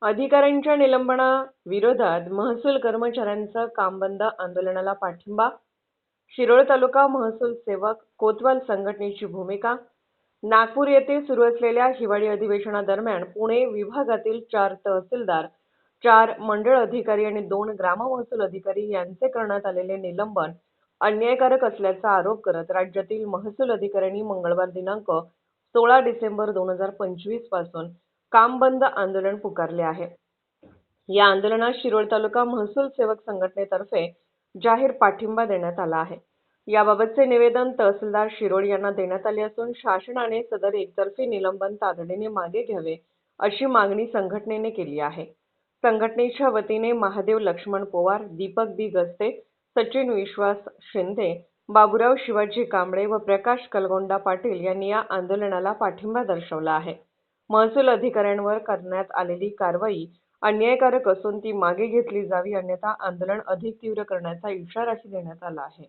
अधिकाऱ्यांच्या निलंबनाविरोधात महसूल कर्मचाऱ्यांचं कामबंद आंदोलनाला पाठिंबा. शिरोळ तालुका महसूल सेवक कोतवाल संघटनेची भूमिका. नागपूर येथे सुरू असलेल्या हिवाळी अधिवेशनादरम्यान पुणे विभागातील 4 तहसीलदार, 4 मंडळ अधिकारी आणि 2 ग्राममहसूल अधिकारी यांचे करण्यात आलेले निलंबन अन्यायकारक असल्याचा आरोप करत राज्यातील महसूल अधिकाऱ्यांनी मंगळवार दिनांक 16 डिसेंबर 2025 पासून कामबंद आंदोलन पुकारले आहे. या आंदोलनास शिरोळ तालुका महसूल सेवक संघटनेतर्फे जाहीर पाठिंबा देण्यात आला आहे. याबाबतचे निवेदन तहसीलदार शिरोळ यांना देण्यात आले असून शासनाने सदर एकतर्फी निलंबन तातडीने मागे घ्यावे अशी मागणी संघटनेने केली आहे. संघटनेच्या वतीने महादेव लक्ष्मण पवार, दीपक बी गस्ते, सचिन विश्वास शिंदे, बाबूराव शिवाजी कांबळे व प्रकाश कलगोंडा पाटील यांनी या आंदोलनाला पाठिंबा दर्शवला आहे. महसूल अधिकाऱ्यांवर करण्यात आलेली कारवाई अन्यायकारक असून ती मागे घेतली जावी, अन्यथा आंदोलन अधिक तीव्र करण्याचा इशाराही देण्यात आला आहे.